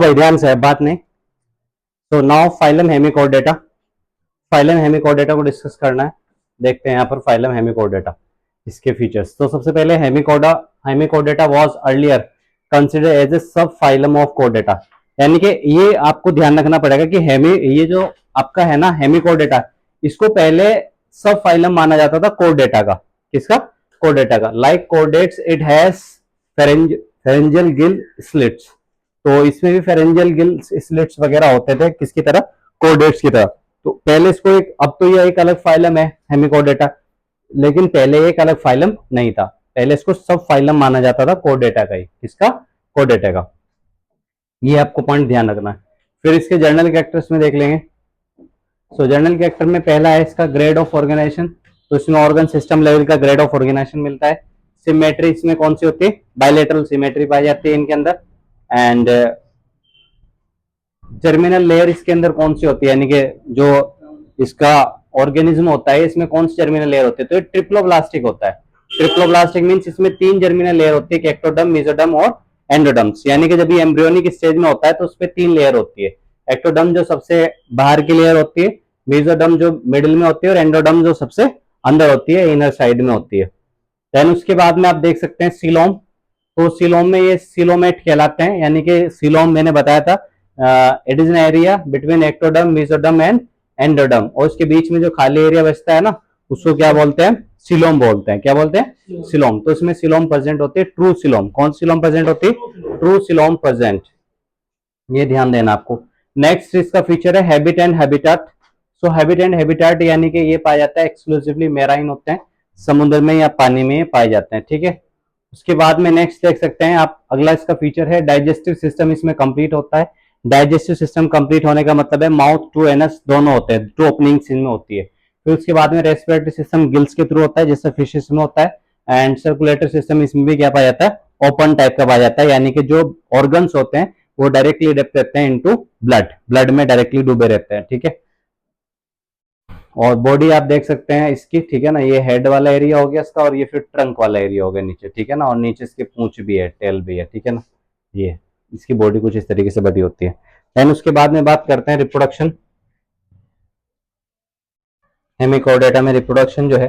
भाई ध्यान से बात नहीं। तो now phylum hemichordata, phylum hemichordata को डिस्कस करना है। देखते हैं यहाँ पर फाइलम हेमिकोडेटा, इसके फीचर्स। तो सबसे पहले hemichordata was earlier consider as a subphylum of कोडेटा, यानी कि ये आपको ध्यान रखना पड़ेगा कि ये जो आपका है ना हेमिकोडेटा, इसको पहले सब फाइलम माना जाता था कोडेटा का। किसका? कोडेटा का। Like कोडेट्स it has pharyngeal gill slits, तो इसमें भी फेरेंजियल गिल स्लिट्स वगैरह होते थे, किसकी तरह? कोडेट्स की तरह। तो पहले इसको एक, अब तो यह एक अलग फाइलम है हेमिकोडेटा, लेकिन पहले एक अलग फाइलम नहीं था। पहले इसको सब फाइलम माना जाता था कोडेटा का ही। किसका? कोडेटा का। ये आपको पॉइंट ध्यान रखना है। फिर इसके जर्नल कैरेक्टर्स में देख लेंगे। सो जर्नल कैरेक्टर में पहला है इसका ग्रेड ऑफ ऑर्गेनाइजेशन, तो इसमें ऑर्गन सिस्टम लेवल का ग्रेड ऑफ ऑर्गेनाइजेशन मिलता है। सिमेट्री इसमें कौन सी होती है? बायलेटरल सिमेट्री पाई जाती है इनके अंदर। एंड जर्मिनल लेयर इसके अंदर कौन सी होती है, यानी कि जो इसका ऑर्गेनिज्म होता है इसमें कौन सी जर्मिनल लेयर होती है? तो ये ट्रिप्लोब्लास्टिक होता है। ट्रिप्लोब्लास्टिक मींस इसमें 3 जर्मिनल लेयर होती है, एक्टोडर्म, मेसोडर्म और एंडोडर्म्स। यानी कि जब ये एम्ब्रियोनिक स्टेज में होता है तो उसपे 3 लेयर होती है। एक्टोडर्म जो सबसे बाहर की लेयर होती है, मेसोडर्म जो मिडिल में होती है, और एंडोडर्म जो सबसे अंदर होती है, इनर साइड में होती है। देन उसके बाद में आप देख सकते हैं सीलोम। तो सीलोम में ये सीलोमेट कहलाते हैं, यानी कि सीलोम मैंने बताया था it is an area between ectoderm, mesoderm and endoderm, और उसके बीच में जो खाली एरिया बचता है ना, उसको क्या बोलते हैं? सीलोम बोलते हैं। क्या बोलते हैं? सीलोम। तो इसमें सीलोम प्रेजेंट होती है, ट्रू सीलोम। कौन सीलोम प्रेजेंट होती है? True coelom present. ये ध्यान देना आपको। नेक्स्ट इसका फीचर है habit and habitat. So habit and habitat यानी कि ये पाया जाता है एक्सक्लूसिवली मेराइन होते हैं, समुद्र में या पानी में पाए जाते हैं। ठीक है। उसके बाद में नेक्स्ट देख सकते हैं आप, अगला इसका फीचर है डाइजेस्टिव सिस्टम इसमें कंप्लीट होता है। डाइजेस्टिव सिस्टम कंप्लीट होने का मतलब है माउथ टू एनस दोनों होते हैं, टू ओपनिंग्स इनमें होती है। फिर उसके बाद में रेस्पिरेटरी सिस्टम गिल्स के थ्रू होता है, जैसे फिशेस में होता है। एंड सर्कुलेटरी सिस्टम इसमें भी क्या पाया जाता है? ओपन टाइप का पाया जाता है, यानी कि जो ऑर्गन्स होते हैं वो डायरेक्टली डेप्थ रहते हैं इनटू ब्लड में डायरेक्टली डूबे रहते हैं। ठीक है। और बॉडी आप देख सकते हैं इसकी, ठीक है ना, ये हेड वाला एरिया हो गया इसका, और ये फिर ट्रंक वाला एरिया हो गया नीचे। ठीक है ना, और नीचे इसकी पूंछ भी है, टेल भी है। ठीक है ना, ये इसकी बॉडी कुछ इस तरीके से बनी होती है। देन उसके बाद में बात करते हैं रिप्रोडक्शन। हेमिकोडेटा में रिप्रोडक्शन जो है,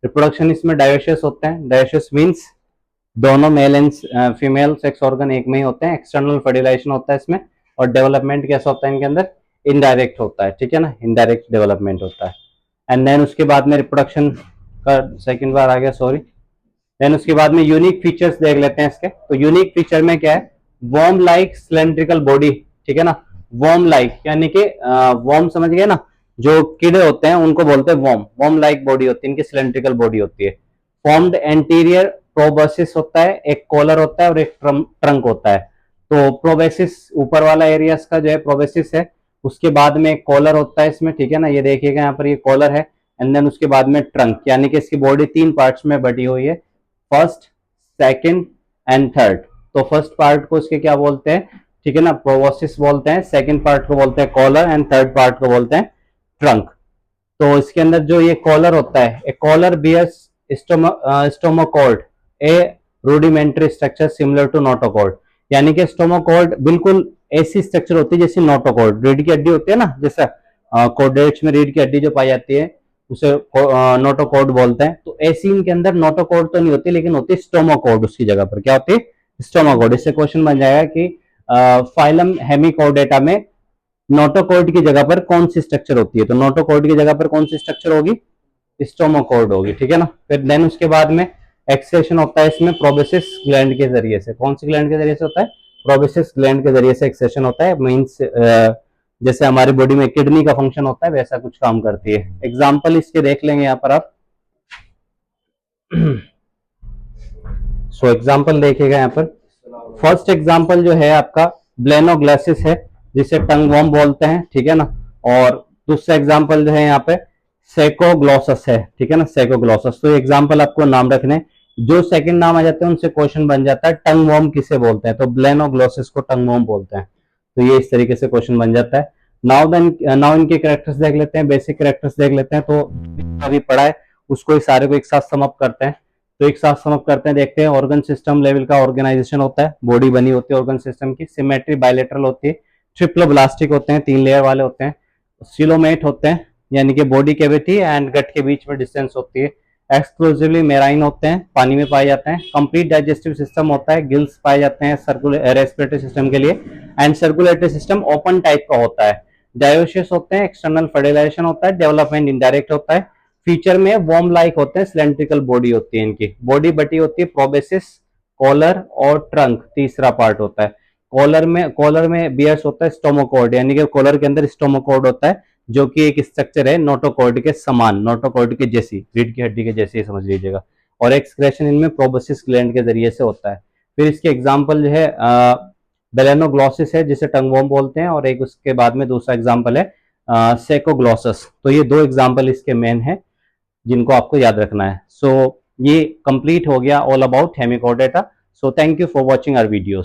रिप्रोडक्शन इसमें डायोशियस होते हैं। डायोशियस मीन्स दोनों male and female sex organ एक में ही होते हैं। एक्सटर्नल फर्टिलाइजेशन होता है इसमें। और डेवलपमेंट कैसा होता है इनके अंदर? इनडायरेक्ट होता है। ठीक है ना, इनडायरेक्ट डेवलपमेंट होता है। एंड देन उसके बाद में रिप्रोडक्शन का सेकंड बार आ गया, सॉरी। देन उसके बाद में यूनिक फीचर्स देख लेते हैं इसके। तो यूनिक फीचर में क्या है? Worm like cylindrical body. ठीक है ना, वॉर्म लाइक यानी कि वॉर्म समझ गए ना, जो कीड़े होते हैं उनको बोलते हैं वॉर्म। वॉर्म लाइक बॉडी होती है इनकी, सिलेंड्रिकल बॉडी होती है। फॉर्म्ड एंटीरियर प्रोबेसिस होता है, एक कॉलर होता है और एक ट्रंक होता है। तो प्रोबेसिस ऊपर वाला एरिया इसका जो है प्रोबेसिस है, उसके बाद में एक कॉलर होता है इसमें। ठीक है ना, ये देखिएगा यहाँ पर ये कॉलर है। एंड देन उसके बाद में ट्रंक, यानी कि इसकी बॉडी 3 पार्ट्स में बटी हुई है, फर्स्ट, सेकंड एंड थर्ड। तो फर्स्ट पार्ट को इसके क्या बोलते हैं? ठीक है ना, प्रोबोसिस बोलते हैं। सेकंड पार्ट को बोलते हैं कॉलर, एंड थर्ड पार्ट को बोलते हैं ट्रंक। तो इसके अंदर जो ये कॉलर होता है, a collar bears stomochord, a rudimentary structure similar to notochord, यानी कि स्टोमाकोड बिल्कुल ऐसी स्ट्रक्चर होती है जैसे नोटोकॉर्ड, रीढ़ की हड्डी होती है ना, जैसा कोडेट्स में रीढ़ की हड्डी जो पाई जाती है उसे नोटोकॉर्ड बोलते हैं। तो ऐसी इनके अंदर नोटोकॉर्ड तो नहीं होती, लेकिन होती है स्टोमाकोड। उसकी जगह पर क्या होती है? स्टोमाकोड। इससे क्वेश्चन बन जाएगा कि फाइलम हेमिकोडेटा में नोटोकॉर्ड की जगह पर कौन सी स्ट्रक्चर होती है? तो नोटोकॉर्ड की जगह पर कौन सी स्ट्रक्चर होगी? स्टोमाकोड होगी। ठीक है ना। फिर देन उसके बाद में एक्सक्रेशन होता है इसमें प्रोबेसिस ग्लैंड के जरिए से। कौन सी ग्लैंड के जरिए से होता है? प्रोबेसिस ग्लैंड के जरिए से एक्सक्रेशन होता है। मींस जैसे हमारी बॉडी में किडनी का फंक्शन होता है वैसा कुछ काम करती है। एग्जाम्पल इसके देख लेंगे यहाँ पर आप। सो एग्जाम्पल देखिएगा यहाँ पर। फर्स्ट एग्जाम्पल जो है आपका ब्लेनोग्लासिस है, जिसे टंग वॉर्म बोलते हैं। ठीक है ना। और दूसरा एग्जाम्पल जो है यहाँ पे सेकोग्लोसस है। ठीक है ना, सेकोग्लोसस। तो एग्जाम्पल आपको नाम रखने, जो सेकंड नाम आ जाते हैं उनसे क्वेश्चन बन जाता है टंग वॉर्म किसे बोलते हैं? तो ब्लेनोग्लोसिस को टंग वॉर्म बोलते हैं। तो ये इस तरीके से क्वेश्चन बन जाता है। नाउ इनके कैरेक्टर्स देख लेते हैं, बेसिक कैरेक्टर्स देख लेते हैं। तो अभी पढ़ा है उसको सारे को एक साथ सम अप करते हैं। तो एक साथ समअप करते हैं, देखते हैं। ऑर्गन सिस्टम लेवल का ऑर्गेनाइजेशन होता है, बॉडी बनी होती है ऑर्गन सिस्टम की। सिमेट्री बायलेटरल होती है, ट्रिप्लोब्लास्टिक होते हैं, 3 लेयर वाले होते हैं। सिलोमेट होते हैं, यानी कि बॉडी कैविटी एंड गट के बीच में डिस्टेंस होती है। एक्सक्लूसिवली मेराइन होते हैं, पानी में पाए जाते हैं। कंप्लीट डाइजेस्टिव सिस्टम होता है, गिल्स पाए जाते हैं रेस्पिरेटरी सिस्टम के लिए। And circulatory system open type का होता है। डायोशियस होते हैं, एक्सटर्नल फर्टिलाइजेशन होता है, डेवलपमेंट इनडायरेक्ट होता है। फीचर में वॉर्म लाइक होते हैं, सिलेंड्रिकल बॉडी होती है इनकी। बॉडी बटी होती है प्रोबेसिस, कॉलर और ट्रंक तीसरा पार्ट होता है। कॉलर में बियर्स होता है स्टोमोकॉर्ड, यानी कि कॉलर के अंदर स्टोमोकॉर्ड होता है, जो कि एक स्ट्रक्चर है नोटोकॉर्ड के समान, नोटोकॉर्ड के जैसी, रीढ़ की हड्डी के जैसी समझ लीजिएगा। और एक्सक्रेशन इनमें प्रोबेसिस ग्लैंड के जरिए से होता है। फिर इसके एग्जाम्पल जो है बेलेनोग्लॉसिस है, जिसे टंगवॉर्म बोलते हैं, और एक उसके बाद में दूसरा एग्जाम्पल है सेकोग्लॉसस। तो ये 2 एग्जाम्पल इसके मेन है जिनको आपको याद रखना है। सो ये कंप्लीट हो गया all about hemichordata. So thank you for watching our videos.